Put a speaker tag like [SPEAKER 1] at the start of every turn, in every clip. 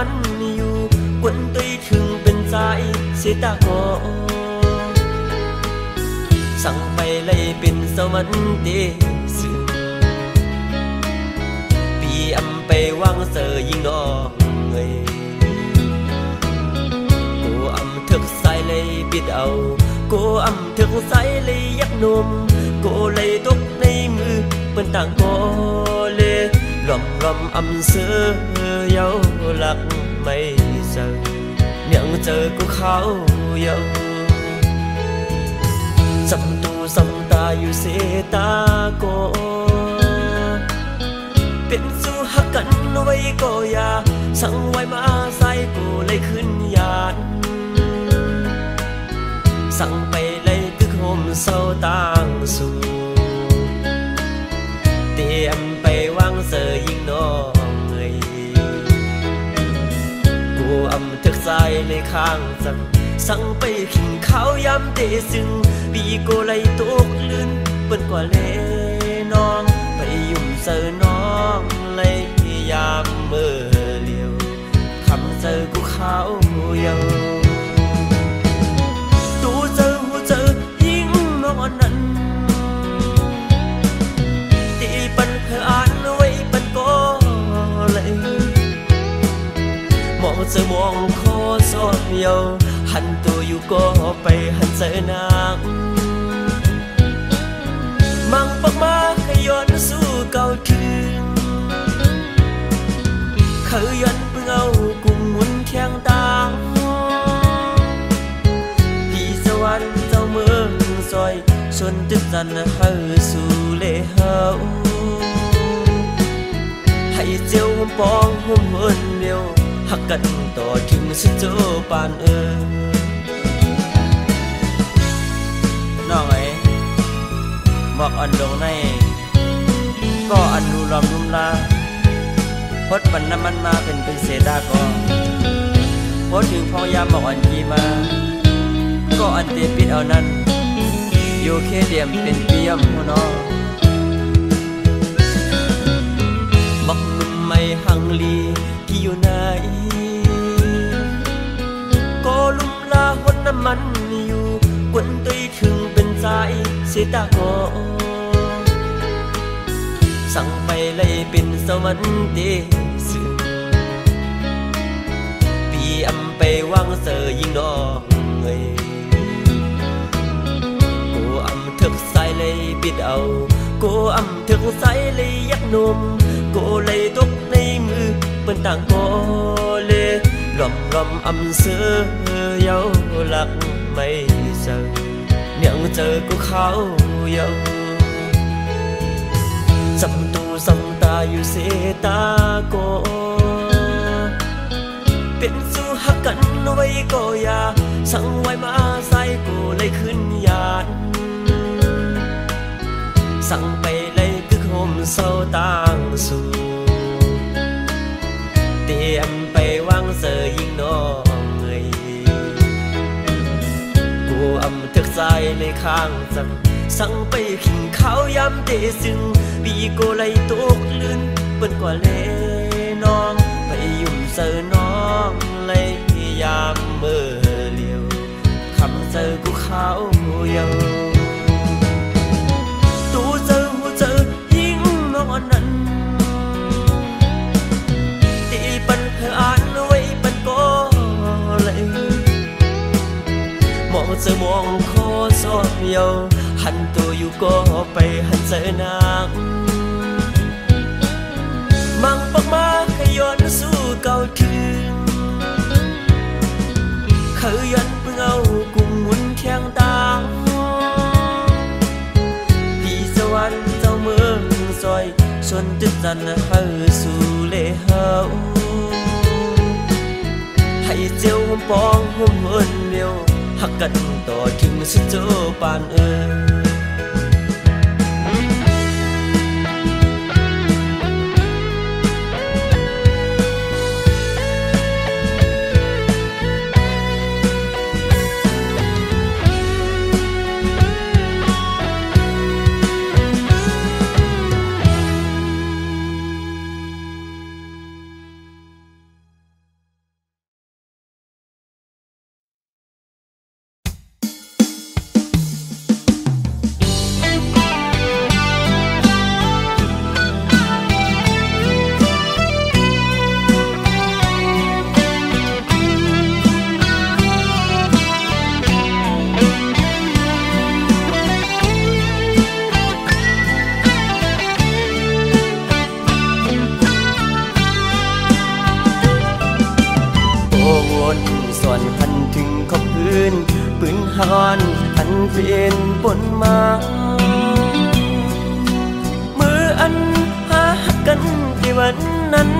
[SPEAKER 1] มันอยู่กวนตุยถึงเป็นใจเสียตาโกสั่งไปเลยเป็นสวรรค์เดซึปีอำไปวางเสยยิงน้องเอ้ยกูอำถึกใส่เลยปิดเอากูอำถึกใส่เลยยักนมกูเลยตกในมือเป็นต่างโกเลยรำอำเสือเยาหลักไม่เจอยังเจอกูเขาเยาจำตูจำตาอยู่เสตาโกเป็นสู้หักกันไว้ก็อย่าสั่งไว้มาใส่กูเลยขึ้นยานสั่งไปเลยตึกโฮมเศร้าต่างสู่เตรียมไปวางเสยยิงน้องเอ้ยกูอำทึกใส่เลยข้างสั่งไปขิงข้าวยำเตซึ่งปีโกไลตกลื่นเปิ้นกว่าเลน้องไปยุ่มเจอน้องเลยยามเมื่อเลียวคำเจอกูเขาเยาตูเจอหูเจอยิ่งนอนนั้นตีปันเธออ่านไว้ปันก็เลยมองเจอมองคอสอบเยาหันตัวอยู่ก็ไปหันเจอนางมังปักมาขย้อนสู้เก่าถึงเคยย้อนเพิ่งเอากุ้งหมุนแข้งตาพี่สวรรค์เจ้าเมืองซอยชนตึกจันเฮาสู่เลเฮาให้เจ้าหุ่มปองหุ่มเฮินเดียวหักกันต่อถึงสิเจ้าปานน้องไอ้บอกอันดงในก็อันดูรอมรุมลาพดปันน้ำมันมาเป็นเศษดาก็พดถึงพองยามบอกอันจีมาก็อันเตียปิดเอานั้นอยู่แค่เดียมเป็นเปียมหัวน้องบอกนุ่มไม่หังลีที่อยู่ไหนก็ลุ่มลาหดน้ำมันอยู่กวนตุยถึงเป็นใจเสียตาโกสั่งไปเลยเป็นสวรรค์เดซึปีอำไปวางเสยยิงน้องเอ้ยกูอำถึกใส่เลยปิดเอากูอำถึกใส่เลยยักนมกูเลยตกในมือเป็นต่างโกเลยรำอำเสือเยาหลักไม่เจอยังเจอกูเขาเยาจำตูจำตาอยู่เสตาโกเป็นสู้หักกันไว้ก็อย่าสั่งไว้มาใส่กูเลยขึ้นยานสั่งไปเลยตึกโฮมเศร้าต่างสู่เตรียมไปวางเสยยิงน้องเอ้ยกูอำทึกใส่เลยข้างสั่งไปขิงข้าวยำเตซึ่งปีโกไลตกลื่นเปิ้นกว่าเลน้องไปยุ่มเจอน้องเลยยามเมื่อเลียวคำเจอกูเขาเยาตูเจอหูเจอยิ่งนอนนั้นตีปันเธออ่านไว้ปันก็เลยมองเจอมองคอสอบเยาหันตัวอยู่ก็ไปหันเจอนางมังปักมาขย้อนสู้เก่าถึงเคยย้อนเพิ่งเอากุ้งหมุนแข้งตาพี่สวรรค์เจ้าเมืองซอยชนตึกจันเฮาสู่เลเฮาให้เจ้าหุ่มปองหุ่มเฮินเดียวหักกันต่อถึงสิเจ้าปาน วนส่วนหันถึงขอบพื้นปืนฮอนอันเป็นปนมามืออันหากันที่วันนั้น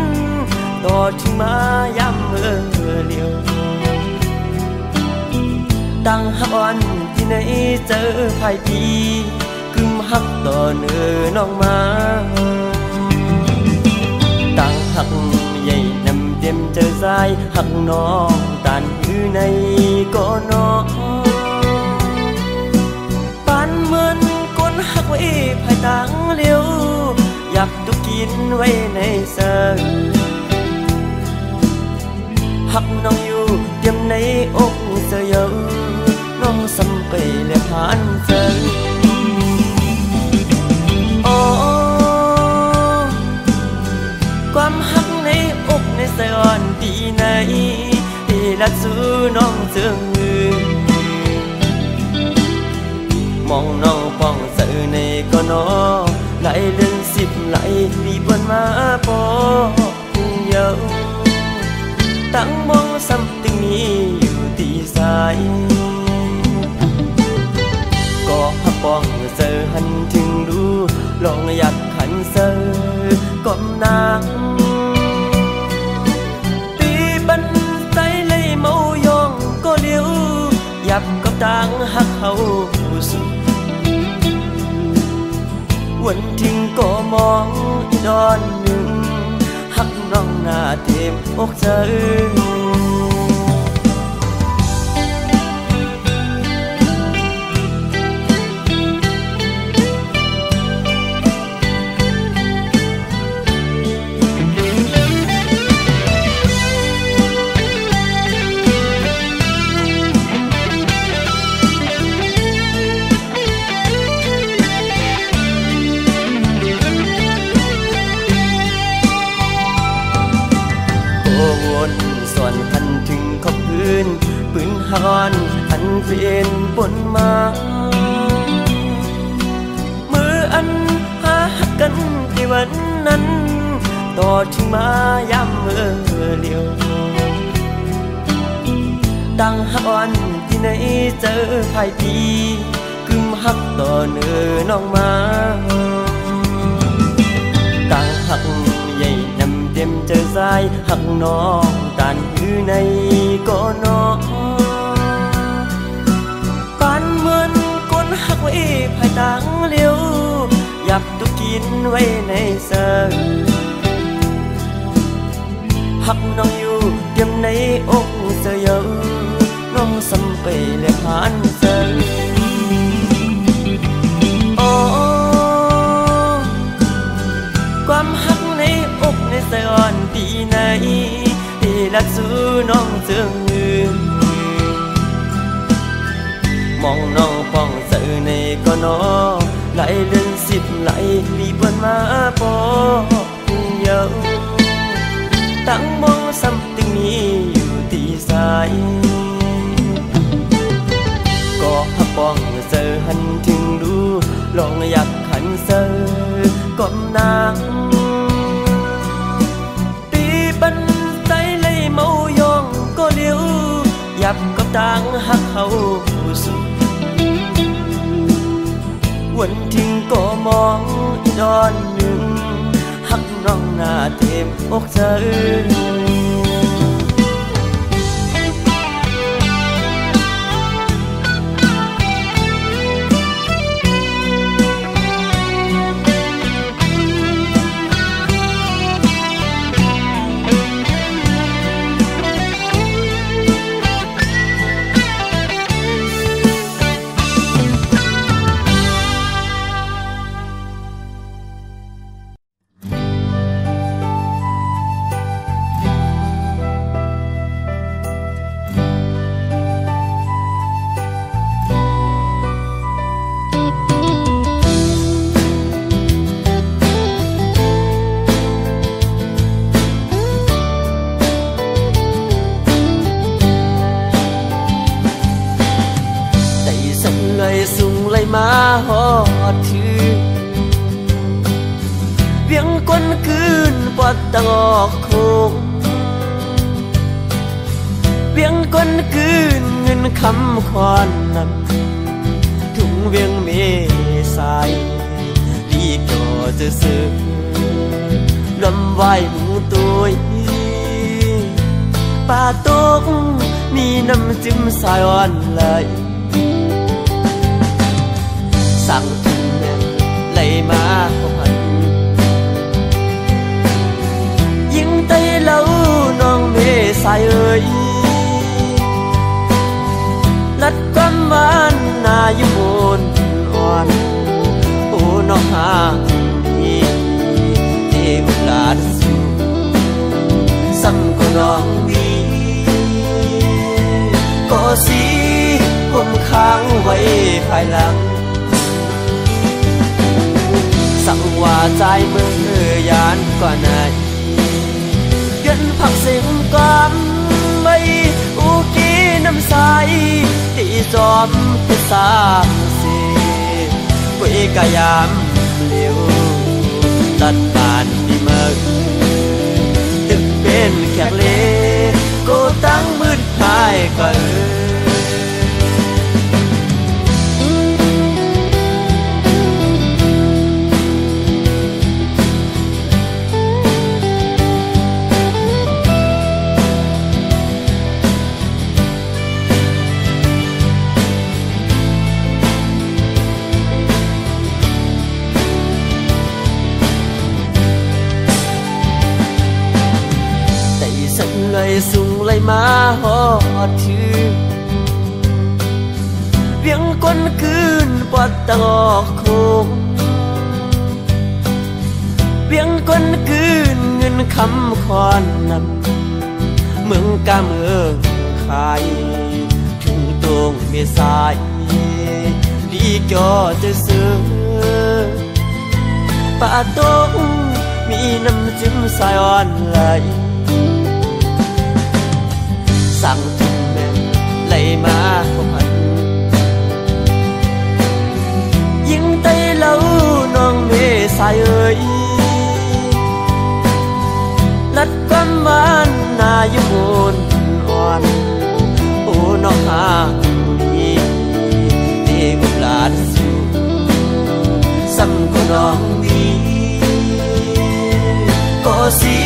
[SPEAKER 1] ต่อถึงมาย้ำเมื่อเลียวตั้งฮักอ่อนที่ไหนเจอภายปีกึมฮักต่อเนื้อน้องมาตั้งฮักใหญ่นำเต็มเจอสายฮักน้องตานอยู่ในก่อน้องปานเหมือนก้นฮักไว้ภายตั้งเลี้ยวอยากตุกินไว้ในเสือฮักน้องอยู่เตรียมในอกเสือเยอะน้องสัมไปและผ่านเจอโอ้ความฮักในอกในสะอ่อนดีไหนที่รักสู้น้องเสื่อมือมองน้องป้องเสือในก็น้อไหลเดิน10ไหลปีบนมาปอเยอะตั้งมองซ้ำตึงนี้อยู่ที่สายก็ฮักป้องเสือหันถึงดูลองอยากขันเสือก้มนางปีบันใจเลยเมายองก็เลี้ยวยับกับต่างฮักเขาสุดวันทิ้งก็มองอีดอนหนึ่งฮักน้องหน้าเต็มอกเธอส่วนหันถึงขอบพื้นปืนฮอนอันเป็นปนมามืออันหากันที่วันนั้นต่อถึงมาย้ำเมื่อเลียวตั้งฮักอ่อนที่ไหนเจอภายปีกึมฮักต่อเนื้อน้องมาตั้งฮักใหญ่นำเต็มเจอสายฮักน้องตานอยู่ในก่อน้องปานเหมือนก้นฮักไว้ภายตั้งเลี้ยวอยากตุกินไว้ในเสือฮักน้องอยู่เตรียมในอกเสือเยอะน้องสัมไปและผ่านเสือโอ้ความฮักในอกในสะอ่อนดีไหนที่รักสู้น้องเสื่อมือมองน้องป้องเสือในก็น้อไหลเดิน10ไหลปีบนมาปอเยอะตั้งมองซ้ำตึงนี้อยู่ที่สายก็ฮักป้องเสือหันถึงดูลองอยากขันเสือก้มนางปีบันใจเลยเมายองก็เลี้ยวยับกับต่างฮักเขาสุดวันทิ้งก็มองอีดอนหนึ่งฮักน้องหน้าเต็มอกเธอ มาหอดถือเวียงก้นคืนปอดตะงอกโคงเวี คนคืนเงินคำคอนนำถุงเวียงเมสายดีก็จะซื้อลำไหวหมูตัวป่าตกมีน้ำจิ้มสายอ่อนเลยสั่งถึงแม่ไหลมาพันยิงไตเล่าน้องเมสายเอ่ยลัดความหวานนาอยู่บนอ่อนโอ้น้องหาดีเทวลาดสูซ้ำก็น้องดีก็สีผมค้างไว้ภายหลังสั่งว่าใจมือยานกว่าไหนเกินผักเสียงก่อนไม่อุกีน้ำใสที่จอมเป็นสามสีกุยกายามเลี้ยวตัดบานที่เมื่อตึกเป็นแขกเล่ก็ตั้งมืดหายก็สูงเลยมาหอดถือเพียงคนคืนปอดตะอกโคงเพียงคนคืนเงินคำคอนนำเมืองกาเมืองขายถึงตรงเมษายดีก็จะซื้อป่าตกมีน้ำจิ้มสายอ่อนไหลสั่งถึงแม่ไหลมาพันยิงไตเล่าน้องเมสายเอ่ยลัดความหวานนาอยู่บนอ่อนโอ้น้องหาดีเทวลาดสูซ้ำก็น้องดีก็สี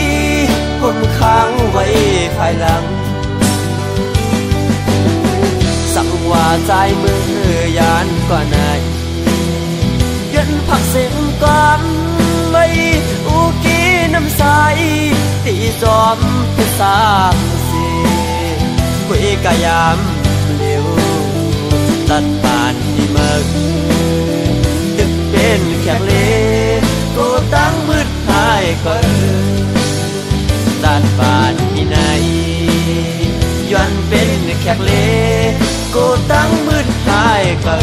[SPEAKER 1] ผมค้างไว้ภายหลังสั่งว่าใจมือยานกว่าไหนเงินผักเสียงก่อนไม่อุกีน้ำใสตีจอมเป็นสามสีกุยกายามเลี้ยวตัดบานที่เมื่อตึกเป็นแขกเล่ก็ตั้งมืดหายก็ตัดบานที่ไหนย้อนเป็นแขกเล่ก็ตั้งมืดหายก็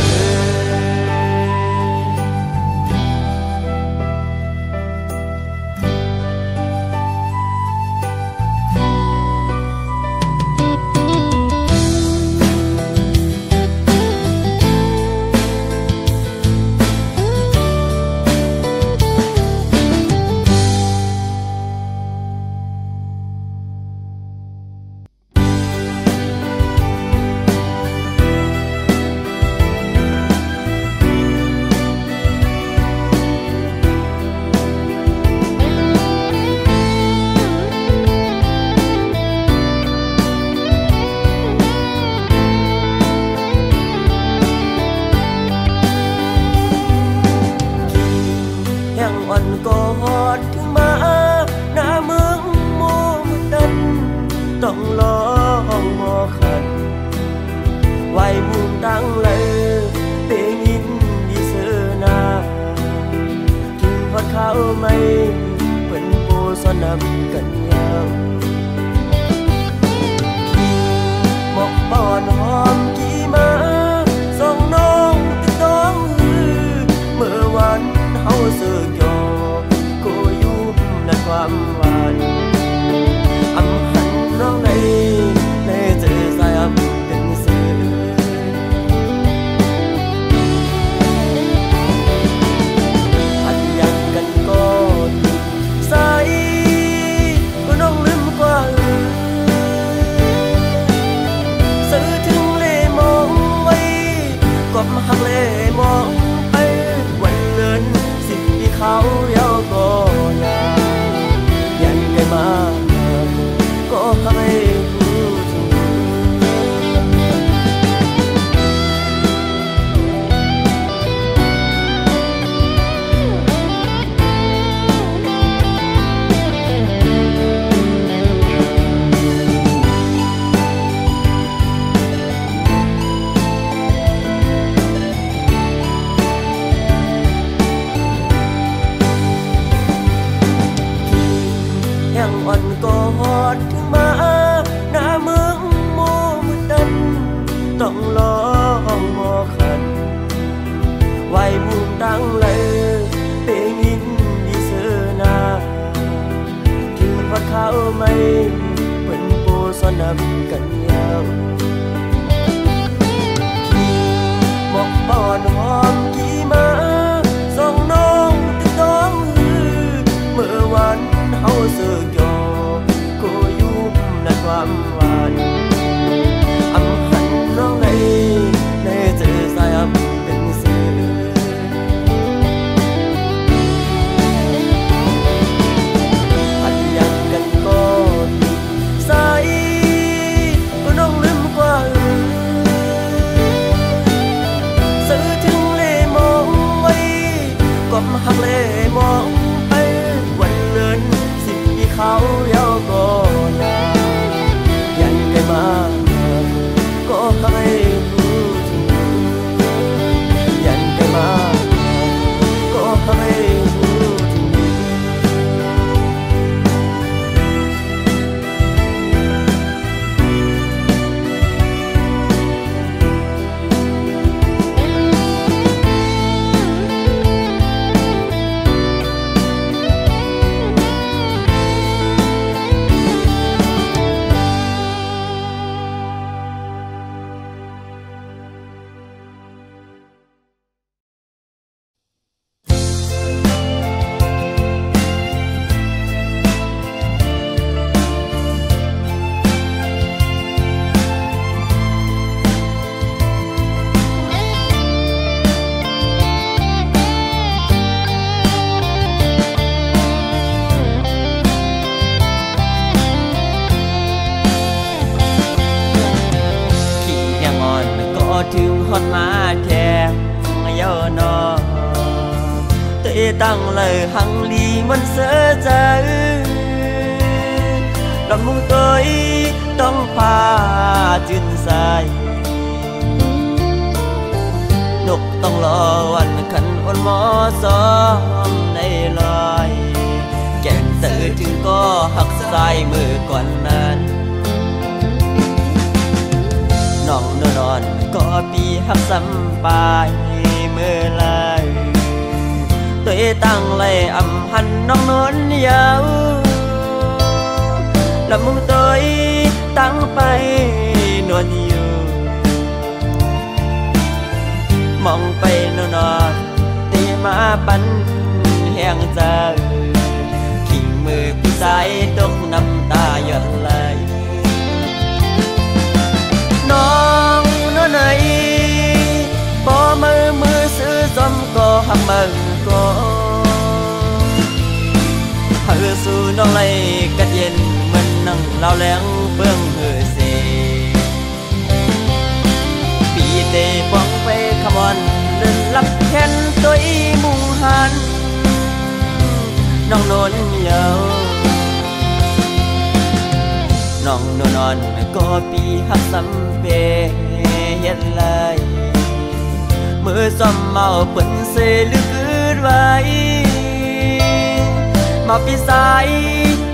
[SPEAKER 1] ต้องลองมอขันไว้มุมตั้งเลยเตียงยินดีเสือนาถึงพัดเข้าไม่เป็นโบสนับกันยาวหมอกปอนหอมกี่มาส่งน้องติดต้องเมื่อวันเฮาเสือกยอก็ยุ่มในความหวานน้องในเจอสายอับเป็นสื่อพันยันกันก็สายก็น้องลืม ให้รู้ถึงอ่อนกอดถึงมาหน้าเมืองโมมืดดำต้องรอหมอขันไว้มุมตั้งเลยเพลงยินดีเสือนาถึงพัดเขาไม่เป็นโปสนับกันยาวหมอกปอนหอมกี่มาส่องน้องตึงน้องเมื่อวันเฮาเสือยอก็ยุ่มในความหวานอำหันน้องในเจอสายเป็นเสือหัดยังกันก็สายก็น้องลืมกว่าสื่อถึงเล่มองไว้ก็หักเล่มองไปวันเลินเขาเย้าก็ลายันไกลมาก็ให้รู้ถึงยันไกลมาก็ให้รู้ถึงถึงฮอดมาแค่เยาวนอตัวตั้งเลยหังลีมันเสียใจลำมุงตัวต้องพาจืนใสนกต้องรอวันขันอ่อนหมอซ้อมในลอยแก่งเสือถึงก็หักสายมือก่อนนั้นน้องนอนก็ปีหักซ้ำไปเมื่อไรตัวตั้งเลยอำหันน้องนอนยาวลำมุงตัวตั้งไปนวลอยู่มองไปนอนตีมาปันแห้งใจขิงมือผู้ชายตกน้ำตาหยดไหลน้องไหนพอมือซื้อซ้ำก็หักมันก็หาสู่น้องไหลกัดเย็นเหมือนนั่งเล่าแรงเบื้องเหือเสปีเตะป้องไปขมอนเดินลับแค้นตัวมุงหันน้องนอนเยาน้องนอนก็ปีหักซ้ำเปเฮ็ดเลยมือซ้ำเมาเปิ้นเสลึกอืดไว้มาปีสาย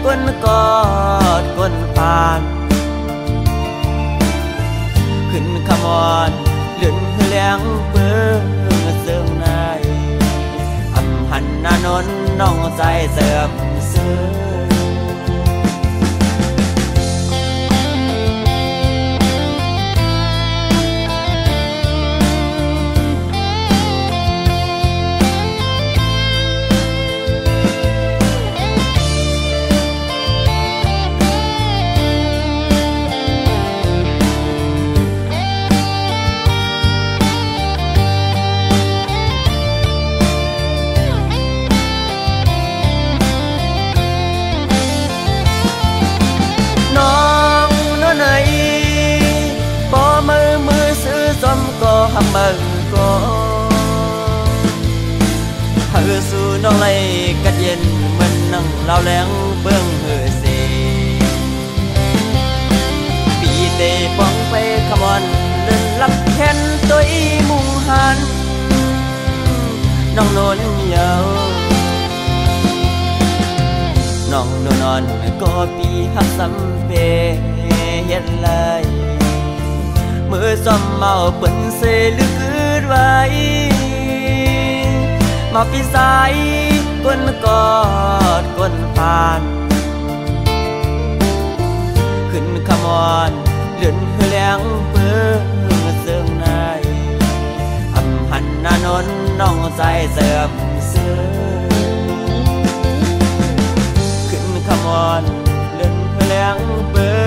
[SPEAKER 1] ก้นกอดก้นผ่านขึ้นขมอนเลื่อนแหลงเปิ้งเสื่อมในอำหันหน้านนน้องใจเสื่อมเสื่อ หักมือก็หาสู่น้องไหลกัดเย็นเหมือนนั่งเล่าแรงเบื้องเหือเสปีเตป้องไปขมอนเดินลับแขนตัวอีมุงหันน้องนอนยาวน้องนอนก็ปีหักซ้ำเปเห็นเลยมือซ้อมเมาเปิ้นเสลึกอืดไว้มาปีสายก้นกอดก้นผ่านขึ้นขมอนเลื่อนแรงเปื้อเสื่องในอำหันนานนน้องใจเสื่อมเสื่อขึ้นขมอนเลื่อนแรงเปื้อ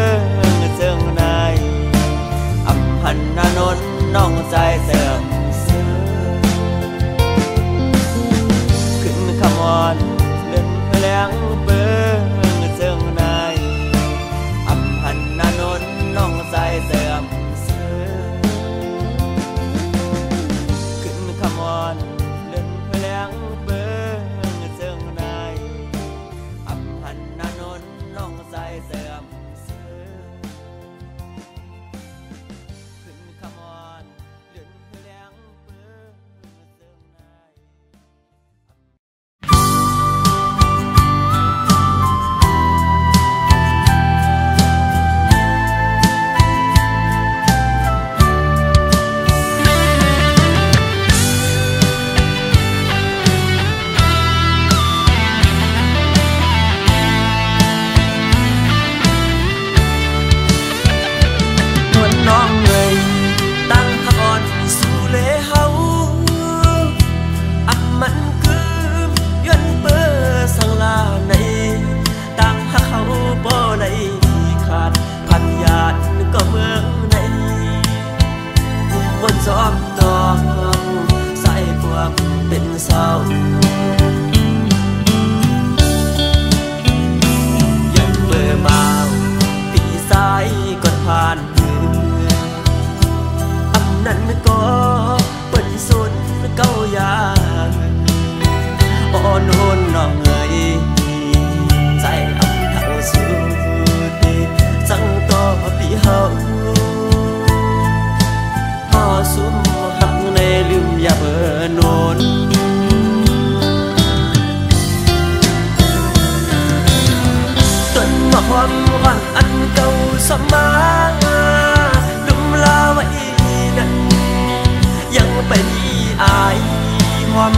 [SPEAKER 1] เสื่องในอำหันนานนน้องใจเสื่อมขมอนเลื่อนแรงเปื้อเสื่องในอำหันนานนน้องใจเสื่อมขึ้นขมอนเลื่อนแรงเปื้อเสื่องในอำหันนานนน้องใจเสื่อมขึ้นขมอนเลื่อนแรงเปื้อเสื่องในน้องเลยตั้งหักอ่อนสู่เลเฮาอักมันคือย้อนเปื้อสังลาในตั้งหักเขาบ่ได้ขาดพันญาติก็เมืองในคนชอบตองใส่พวกเป็นเศร้าย้อนเปื้อบ่าวปีสายก่อนผ่านนั่นก็เป็นสุดเก้ายางอ่อนโหนน้องเอ๋ยใจอับเท่าสุดสังต่อปีเฮาพอสุมหักในลืมอย่าเบิ่นโนนต้นมะฮอมอ่อนอันเก่าสมาดุมลาไว้ยังเป็นอายหอม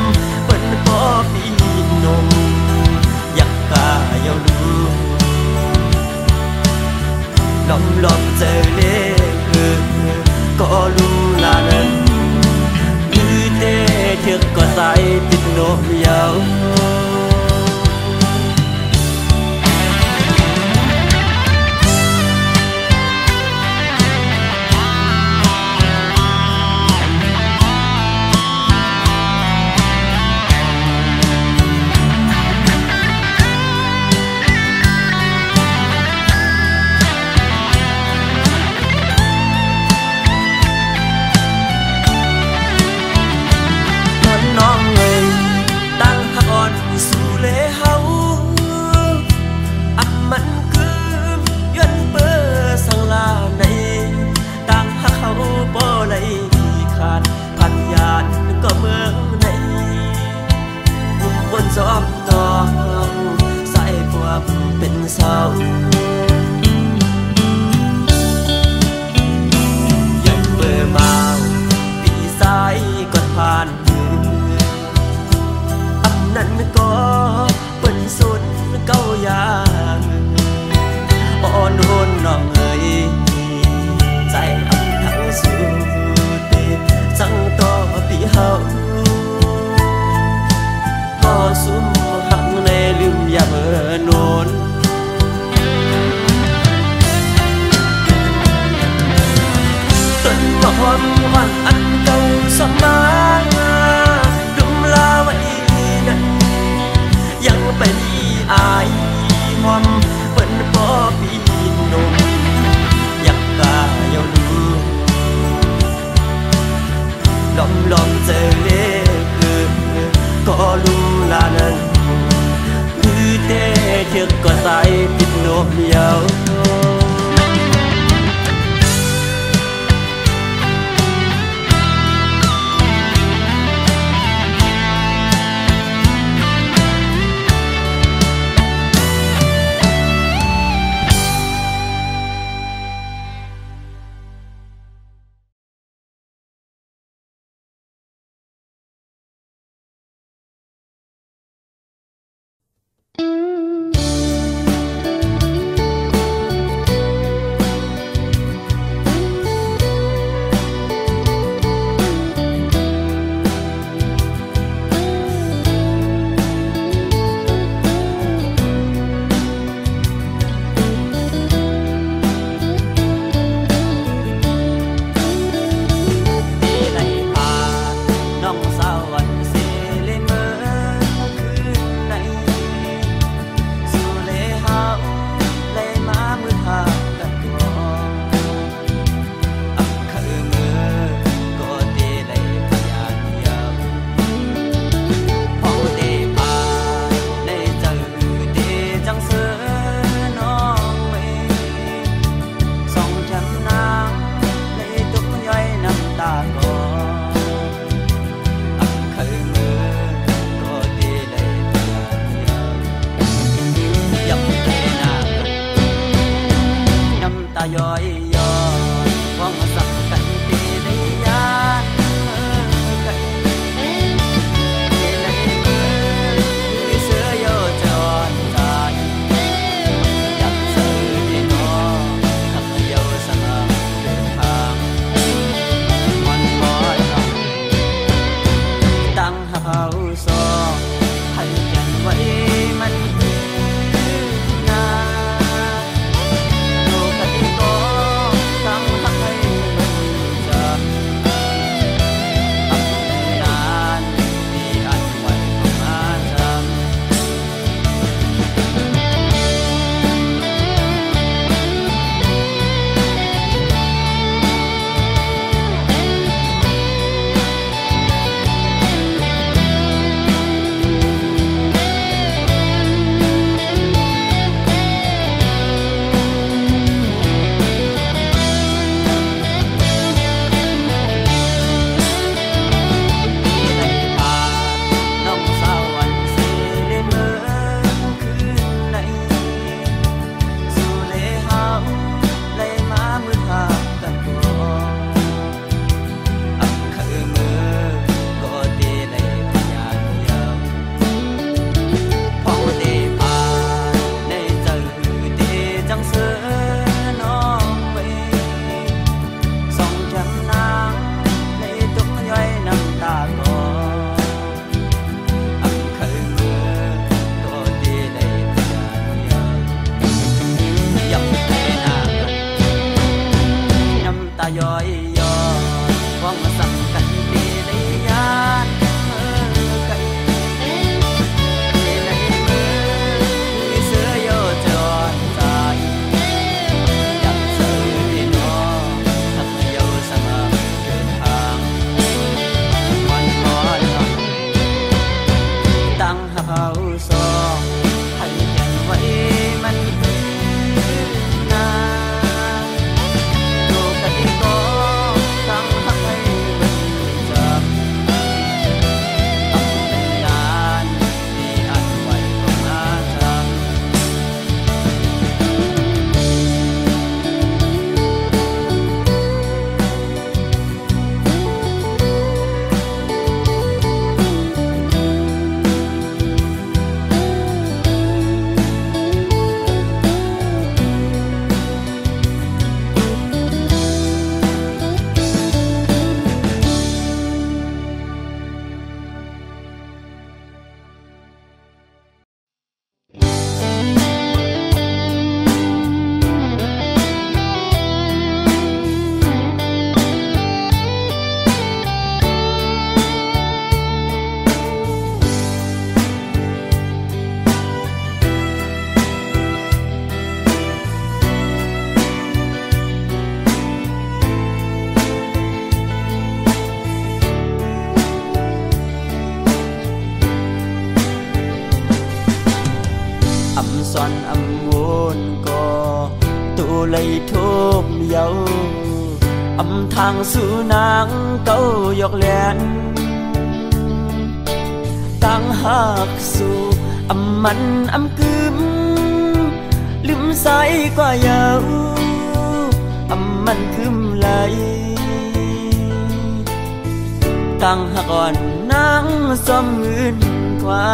[SPEAKER 1] เป็นพ่อพี่นมอยากกาเยาลูล้อมเจอเล่ก็รู้ลานั้นยืดเตะเชือกก็ใส่ติดโนมยาวชอบตองใส่พวกเป็นเศร้ายันเบื่อบ่าวปีสายก่อนผ่านอันนั้นก็เป็นสุดเก้ายางอ่อนโหนน้องเอ๋ยใจอับเท่าสุดสังต่อปีเฮาสุมหักในลืมอย่าเบิ่นโนนต้นมะฮอมอ่อนอันเก่าสมาดุมลาไว้นั้นยังเป็นอายหอมเป็นพ่อพี่นมอยากกาเยาลู เยา เยาอำทางสู่นางเก้ายกแหลนต่างหักสู่อำมันอำกึมลืมใสกว่าเยาอำมันคืมไหลต่างหักอ่อนนางซ้อมเงินกว่า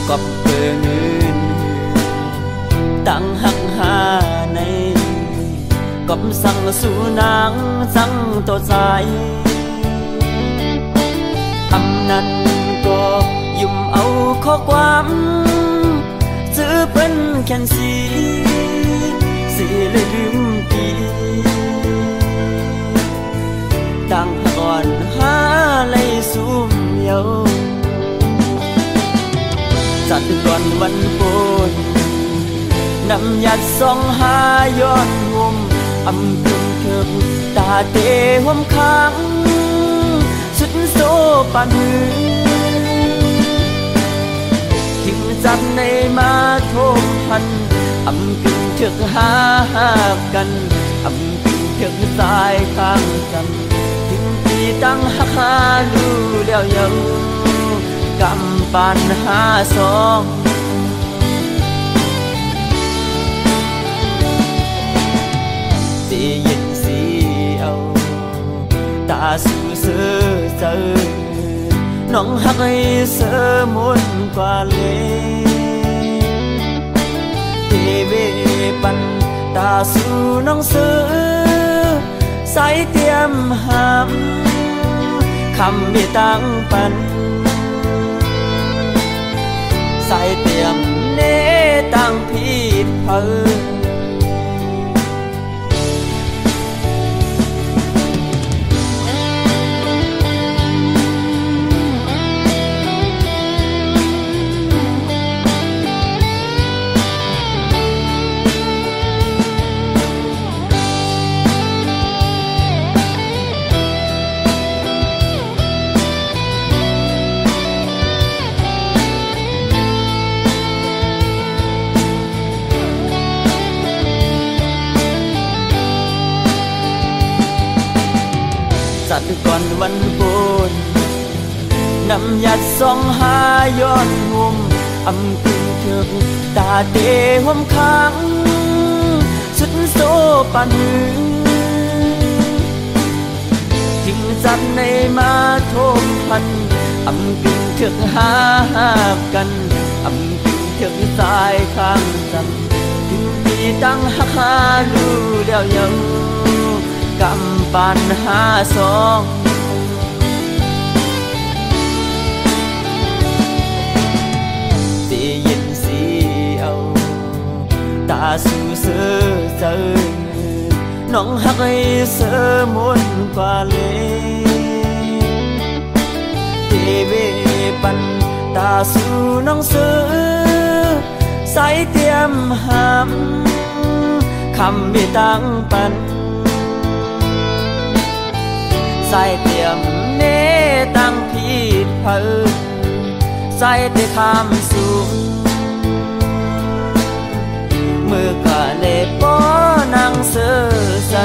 [SPEAKER 1] ก็เปิดเงินตั้งหักหาในก็สั่งสู่นางสั่งตัวใจอำนั้นก็ยุ่มเอาข้อความซื้อเป็นแค่นสีเลยลืมปีตั้งหักอ่อนหาเลยสุ่มเยาจัดก่อนวันโกนนำยัดส่องหาย้อนงมอำพึงเถิบตาเตหวมค้างสุดโซปานหือทิ้งจับในมาโทมพันอำกึ่งเถิกหากันอำกึ่งเถิกสายข้างกันทิ้งปีตั้งหักหาดูแล้วยังกำปานหาสองสีเย็นสีเอาตาสู่เสือเจอน้องหักให้เสือมุนกว่าเลยเทเวปันตาสู่น้องเสือใส่เตรียมหามคำมีตั้งปันใส่เตรียมเนตั้งผิดเพอจัดก่อนวันโกนนำยัดส่องหาย้อนงมอำกึ่งเถิบตาเตหวมค้างสุดโซปานหือทิ้งจับในมาโทมพันอำกึ่งเถิกหากันอำกึ่งเถิกสายข้างกันทิ้งปีตั้งหักหาดูแล้วยังกำปานหาสองสีเย็นสีเอาตาสู่เสือเจอน้องหักให้เสือมุนกว่าเลยเทเวปันตาสู่น้องเสือใส่เตรียมหามคำมีตั้งปันใส่เตรียมเนตั้งผิดเพอใส่เตคำสูงมือกะเลปอนางเสือใส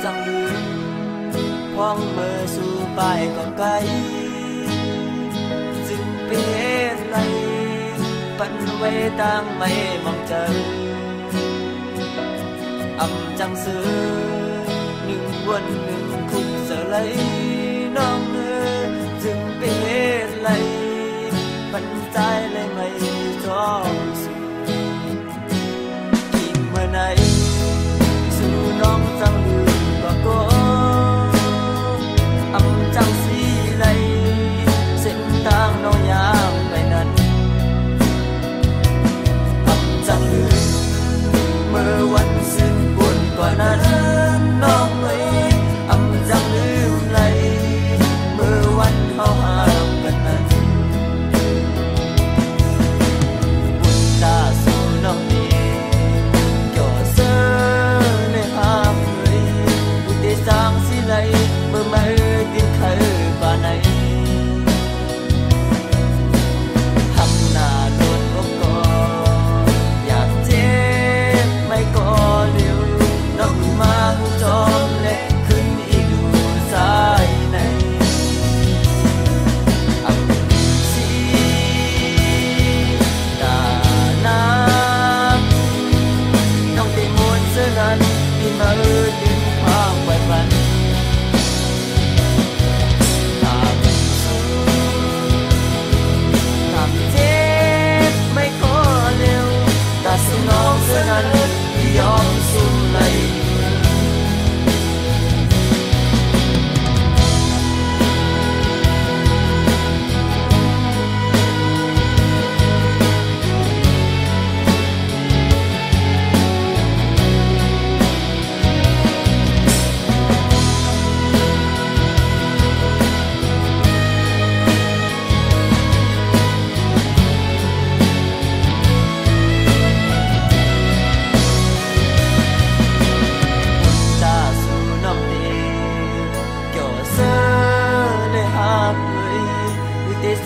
[SPEAKER 1] จังลืมพ้องเมื่อสู่ไปก่อนไกลจึงเป็นไรปันไว้ตั้งไม่มองเจอ อำจังซื้อหนึ่งวันหนึ่งคุกเสลยน้องเอ๋ยจึงไปเหตุไรบรรใจเลยไม่จองสิอีกเมื่อไหนสู่น้องจังลืมก็โกอำจังสีไหลเส้นทางน้องยามไปนั้นอำจังลืมเมื่อวันสิ้นบุญกว่านั้นน้องเอ๋ยอำจังลืมไหลเมื่อวันเฮาห่างกันนั้นบุญตาสู่น้องนี้ก็เสือในภาพเลยบุญได้สร้างสิไหลเมื่อไม่ดินเคยป่าไหนทำหน้าโดนก็ก่ออยากเจ็บไม่ก็เร็วน้องมาหูจอมและขึ้นอีกดูสายในอับสีตาน้ำน้องได้มวนเสื้อนั้นที่มาดึงพางไว้ฝันเจ็บไม่ขอเร็วแต่สนองเสื้อนั้นยอมสุ่มไหล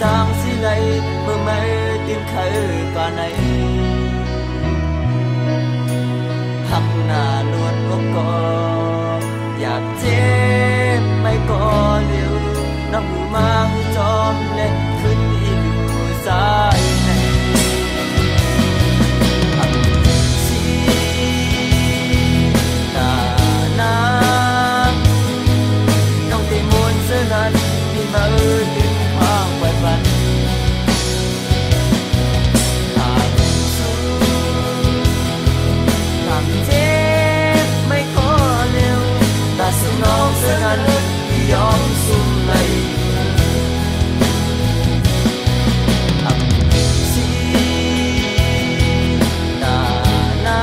[SPEAKER 1] สร้างสิไหลเมื่อไม่ติมเคยป่าไหนทำหน้าลวนอกก็อยากเจ็บไม่ก็เร็วน้องมาหูจอมและขึ้นอีกอยู่สายในอับสีตาน้ำน้องได้มวนเสื้อนั้นที่มาดึงพางไว้ฝันเจ็บไม่ขอเร็วแต่สนองเสื้อนั้นยอมสุ่มไหลอับสีตาน้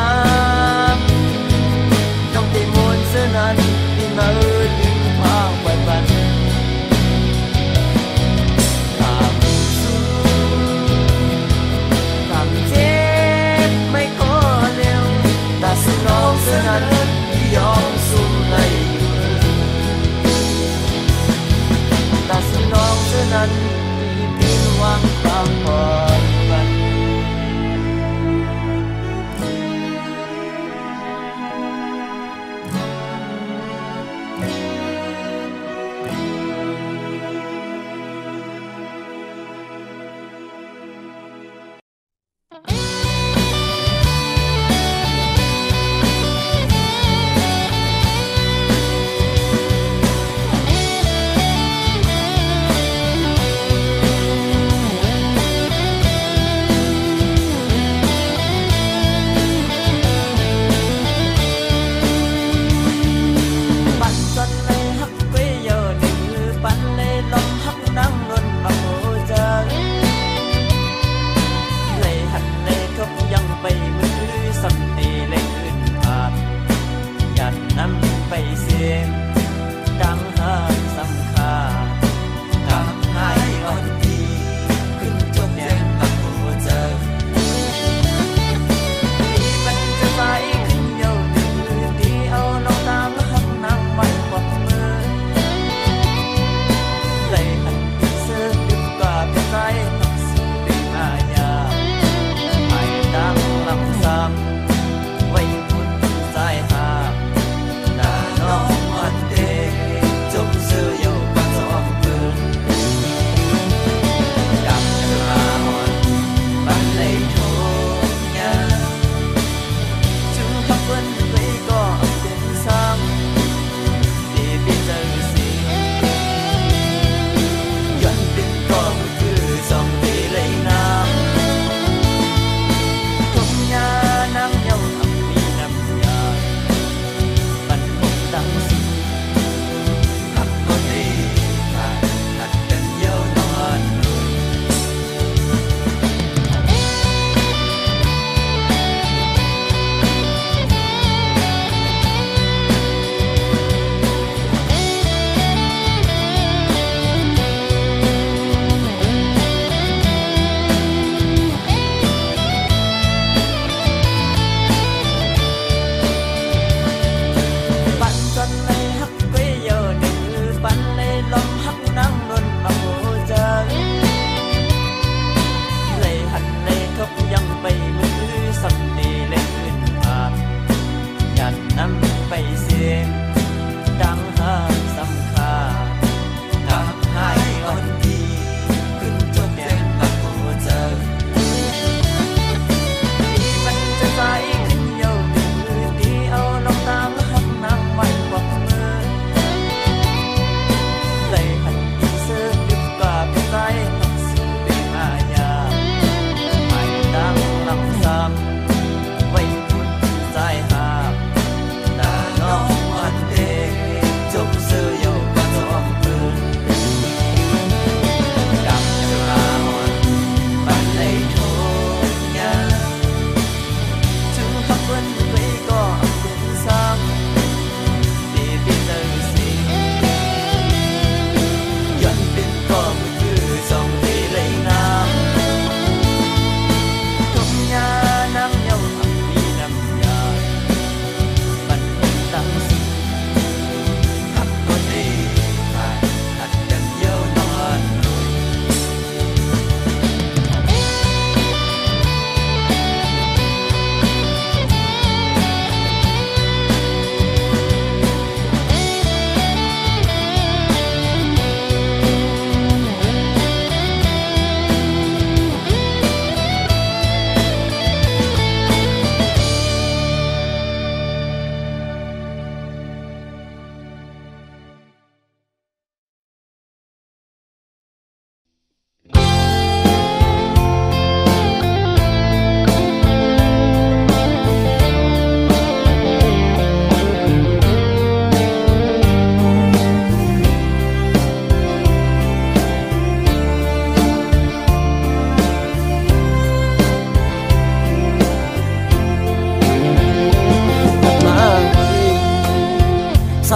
[SPEAKER 1] ำน้องได้มวนเสื้อนั้นที่มาดึงพางไว้ฝันเจ็บไม่ขอเร็วแต่สนองเสื้อนั้นยอมสุ่มไหลแต่สนองเสื้อนั้นที่พินหวังความปลอดภัย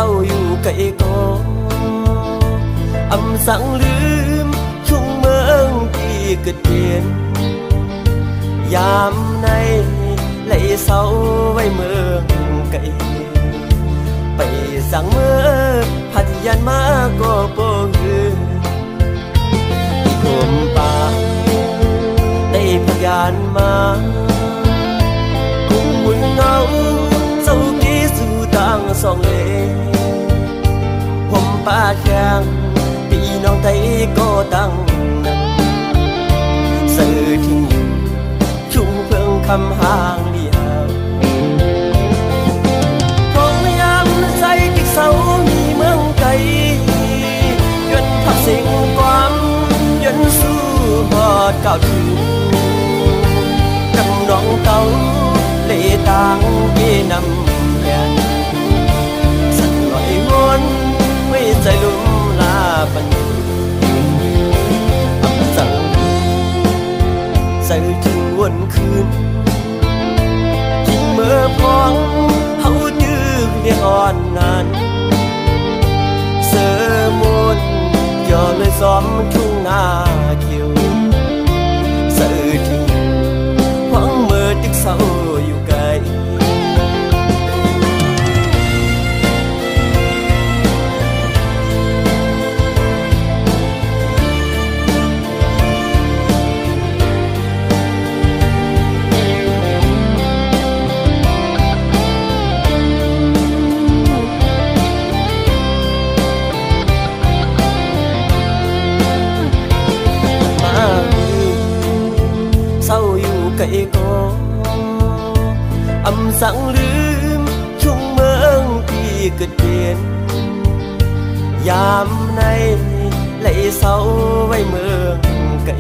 [SPEAKER 1] ศร้าอยู่ไกลก็อำสังลืมชุ่มเมืองที่เกิดเปลี่ยนยามในไหลเศร้าไว้เมืองไกลไปสั่งเมื่อพัทยานมาก็บ่ฮือผมป่าได้พยานมาคุ้มมุนเงาเศร้ากี่สู่ต่างสองเลผมป่าแข็งพี่น้องไทยก็ตั้งนั้นสื่อที่อยู่ชุ่มเพิ่งคำห่างเดียวคงยามใจที่เศร้ามีเมืองไกลย้อนพักสิ่งความย้อนสู้หอดเก่าถึงกำนองเก่าเลต่างเย่นำแยนสั่นลอยวนไม่ใจลุ่มลาปันสั่งใส่ถึงวันคืนกินเมื่อพองเฮาดื้อเรียกอ่อนนานเสือมุนย่อเลยซ้อมทุ่งนาเขียวเสือถึงหวังเมื่อตึกเศร้าอยู่ไกลเศร้าอยู่ไกลก็อำสังลืมชุ่มเมืองที่เกิดเปลี่ยนยามในไหลเศร้าไว้เมืองไกล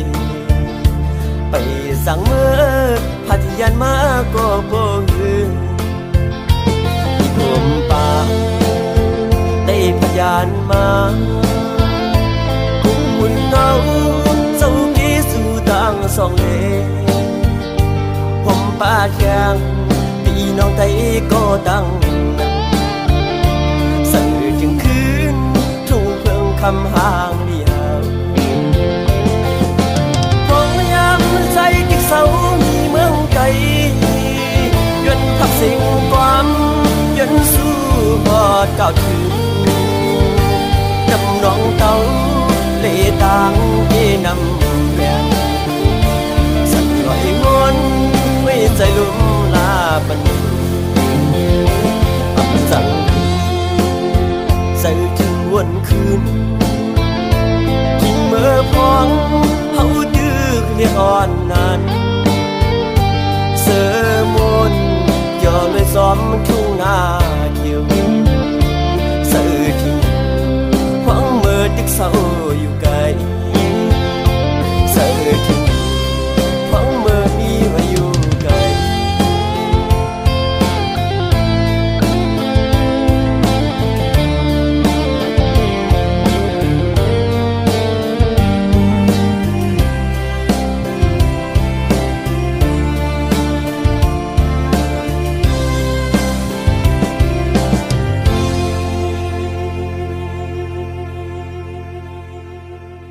[SPEAKER 1] ไปสั่งเมื่อพัทยานมาก็บ่ฮือผมป่าได้พยานมาคุ้มมุนเงาเศร้ากี่สู่ต่างสองเลผมป่าแข็งพี่น้องไทยก็ตั้งนั้นสื่อถึงคืนทุ่งเพิ่งคำห่างเดียวคงยามใจที่เศร้ามีเมืองไกลย้อนพักสิ่งความย้อนสู้หอดเก่าถึงกำนองเก่าเลต่างเย่นำแยนสั่นลอยวนไม่ใจลุ่มลาปันอับสั่งใส่ถึงวันคืนกินเมื่อพองเฮาดื้อเรียกอ่อนนานเสือมุนย่อเลยซ้อมทุ่งนา